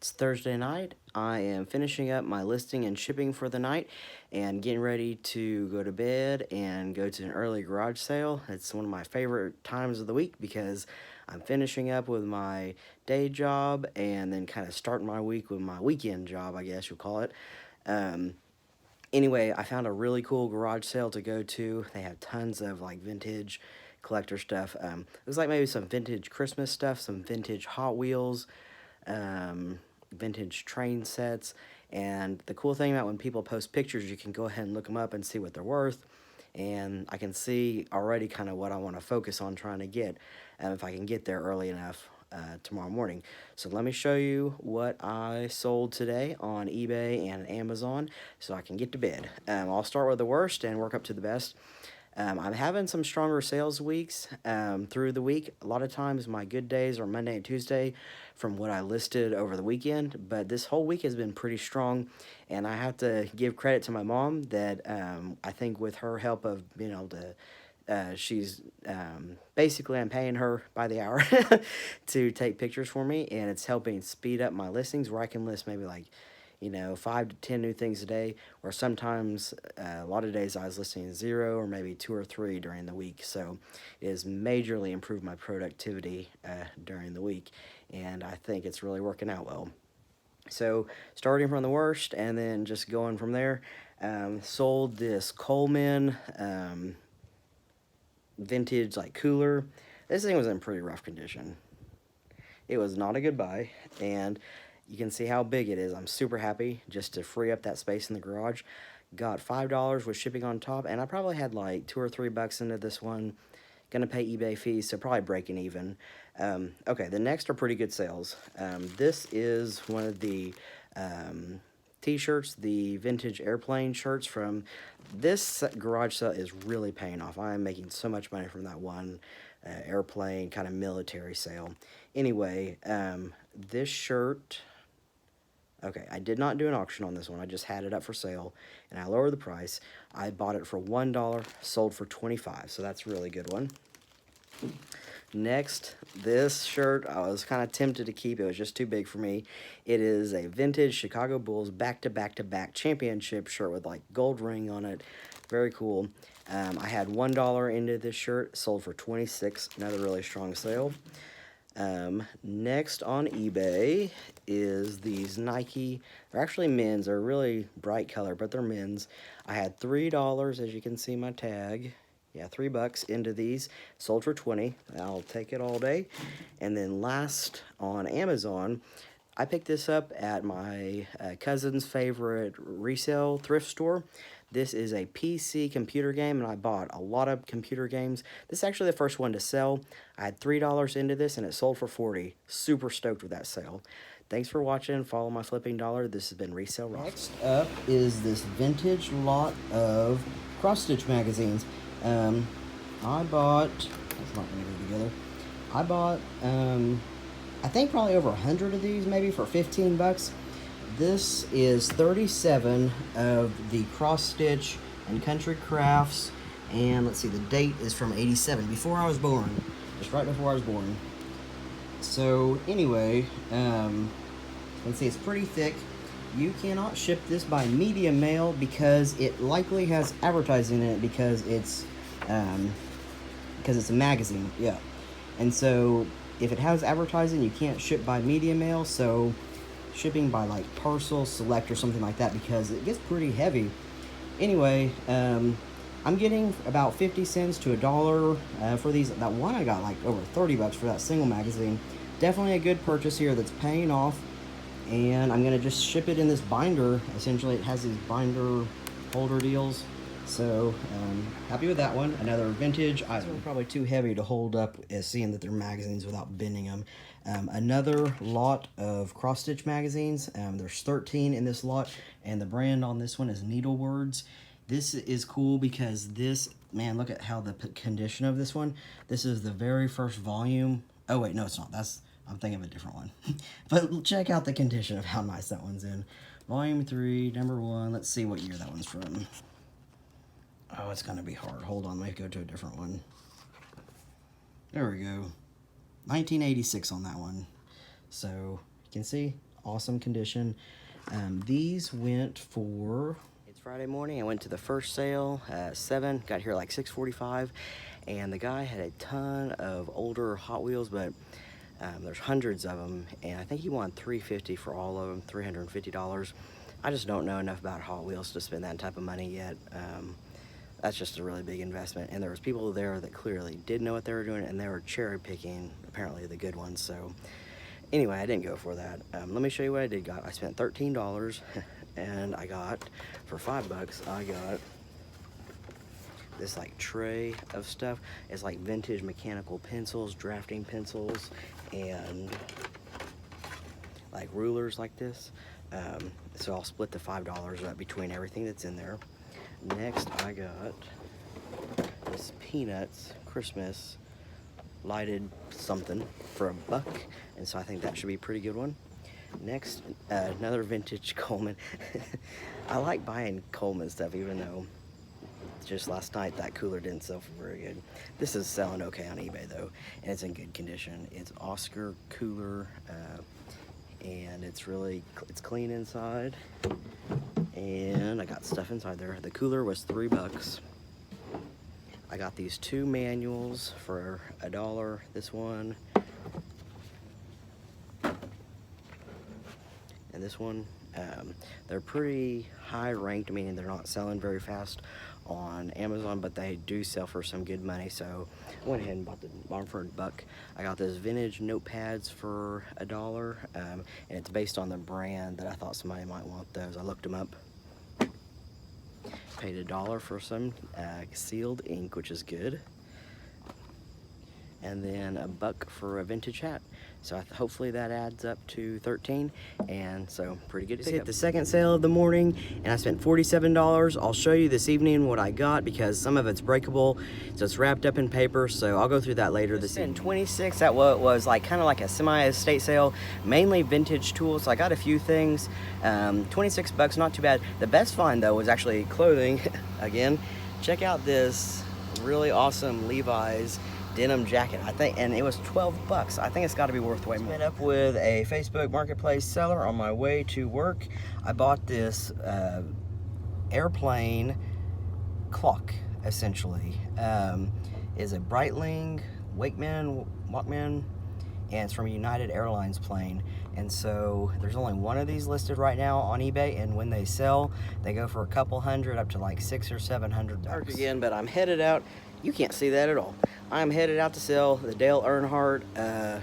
It's Thursday night. I am finishing up my listing and shipping for the night and getting ready to go to bed and go to an early garage sale. It's one of my favorite times of the week because I'm finishing up with my day job and then kind of starting my week with my weekend job, I guess you'll call it. Um, anyway, I found a really cool garage sale to go to. They have tons of like vintage collector stuff. It was like maybe some vintage Christmas stuff, some vintage Hot Wheels, vintage train sets. And the cool thing about when people post pictures, you can go ahead and look them up and see what they're worth. And I can see already kind of what I want to focus on trying to get, if I can get there early enough tomorrow morning. So let me show you what I sold today on eBay and Amazon so I can get to bed. I'll start with the worst and work up to the best. I'm having some stronger sales weeks through the week. A lot of times my good days are Monday and Tuesday from what I listed over the weekend, but this whole week has been pretty strong, and I have to give credit to my mom that I think with her help of being able to she's basically I'm paying her by the hour to take pictures for me, and it's helping speed up my listings where I can list maybe like 5 to 10 new things a day, or sometimes a lot of days I was listing 0 or maybe 2 or 3 during the week. So it has majorly improved my productivity during the week, and I think it's really working out well. So starting from the worst and then just going from there, sold this Coleman vintage like cooler. This thing was in pretty rough condition. It was not a good buy, and you can see how big it is. I'm super happy just to free up that space in the garage. Got $5 with shipping on top, and I probably had like $2 or $3 into this one. Gonna pay eBay fees, so probably breaking even. Okay, the next are pretty good sales. This is one of the t-shirts, the vintage airplane shirts from this garage sale is really paying off. I am making so much money from that one airplane kind of military sale. Anyway, this shirt, okay, I did not do an auction on this one. I just had it up for sale, and I lowered the price. I bought it for $1, sold for $25, so that's a really good one. Next, this shirt I was kind of tempted to keep. It was just too big for me. It is a vintage Chicago Bulls back-to-back-to-back championship shirt with like gold ring on it. Very cool. I had $1 into this shirt, sold for $26. Another really strong sale. Next on eBay is these Nike. They're actually men's. They're really bright color, but they're men's. I had $3, as you can see my tag. Yeah, $3 into these, sold for 20. I'll take it all day. And then last on Amazon, I picked this up at my cousin's favorite resale thrift store. This is a PC computer game, and I bought a lot of computer games. This is actually the first one to sell. I had $3 into this, and it sold for 40. Super stoked with that sale. Thanks for watching. Follow my flipping dollar. This has been Resale Ross. Next up is this vintage lot of cross-stitch magazines. I bought, that's not going to go together. I bought, I think probably over 100 of these, maybe for 15 bucks. This is 37 of the cross stitch and country crafts, and let's see, the date is from 87, before I was born, just right before I was born. So anyway, let's see, it's pretty thick. You cannot ship this by medium mail because it likely has advertising in it because it's a magazine, yeah. And so if it has advertising, you can't ship by medium mail, so shipping by like parcel select or something like that because it gets pretty heavy. Anyway, I'm getting about 50 cents to $1 for these. That one I got like over 30 bucks for that single magazine. Definitely a good purchase here that's paying off. And I'm going to just ship it in this binder. Essentially, it has these binder holder deals. So, happy with that one. Another vintage item. These are probably too heavy to hold up as seeing that they're magazines without bending them. Another lot of cross-stitch magazines. There's 13 in this lot, and the brand on this one is Needlewords. This is cool because this, man, look at how the condition of this one. This is the very first volume. Oh, wait, no, it's not. I'm thinking of a different one. But check out the condition of how nice that one's in. Volume 3, number 1. Let's see what year that one's from. Oh, it's going to be hard. Hold on, let me go to a different one. There we go. 1986 on that one. So, you can see awesome condition. These went for... It's Friday morning. I went to the first sale at 7, got here like 6:45, and the guy had a ton of older Hot Wheels, but there's hundreds of them, and I think he wanted $350 for all of them, $350. I just don't know enough about Hot Wheels to spend that type of money yet. That's just a really big investment, and there was people there that clearly did know what they were doing, and they were cherry picking apparently the good ones. So anyway, I didn't go for that. Let me show you what I did got. I spent $13 and I got, for $5, I got this like tray of stuff. It's like vintage mechanical pencils, drafting pencils, and like rulers like this. So I'll split the $5 up between everything that's in there. Next, I got this Peanuts Christmas lighted something for $1, and so I think that should be a pretty good one. Next, another vintage Coleman. I like buying Coleman stuff, even though just last night that cooler didn't sell for very good. This is selling okay on eBay though, and it's in good condition. It's Oscar cooler, and it's clean inside, and I got stuff inside there. The cooler was $3. I got these 2 manuals for $1. This one and this one. They're pretty high ranked, meaning they're not selling very fast on Amazon, but they do sell for some good money, so I went ahead and bought them for $1. I got those vintage notepads for $1, and it's based on the brand that I thought somebody might want those. I looked them up. Paid $1 for some sealed ink, which is good, and then $1 for a vintage hat. So hopefully that adds up to 13, and so pretty good. Just hit the second sale of the morning, and I spent $47. I'll show you this evening what I got because some of it's breakable, so it's wrapped up in paper. So I'll go through that later this evening. $26 at what was like kind of like a semi-estate sale, mainly vintage tools. So I got a few things. $26, not too bad. The best find though was actually clothing. Again, check out this really awesome Levi's denim jacket, I think, and it was $12. I think it's got to be worth way more. Met up with a Facebook Marketplace seller on my way to work. I bought this airplane clock, essentially. Is a Breitling Walkman, and it's from a United Airlines plane. And so there's only one of these listed right now on eBay, and when they sell, they go for a couple hundred, up to like $600 or $700. Dark again, but I'm headed out. You can't see that at all. I'm headed out to sell the Dale Earnhardt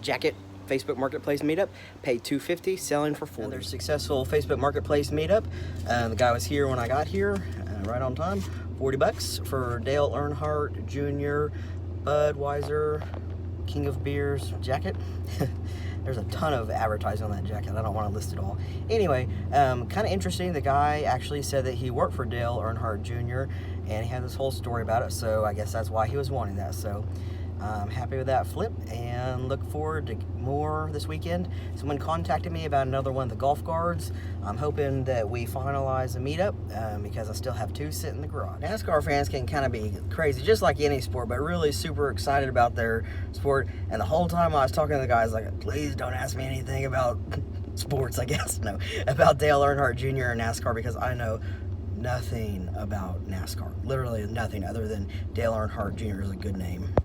jacket Facebook Marketplace meetup. Paid $250, selling for $40. Another successful Facebook Marketplace meetup. The guy was here when I got here, right on time. $40 for Dale Earnhardt Jr. Budweiser King of Beers jacket. There's a ton of advertising on that jacket. I don't want to list it all. Anyway, kind of interesting. The guy actually said that he worked for Dale Earnhardt Jr. and he had this whole story about it. So I guess that's why he was wanting that. So I'm happy with that flip and look forward to more this weekend. Someone contacted me about another one of the golf guards. I'm hoping that we finalize a meetup because I still have 2 sitting in the garage. NASCAR fans can kind of be crazy, just like any sport, but really super excited about their sport. And the whole time I was talking to the guys, like, please don't ask me anything about sports, I guess. No, about Dale Earnhardt Jr. and NASCAR, because I know nothing about NASCAR. Literally nothing other than Dale Earnhardt Jr. is a good name.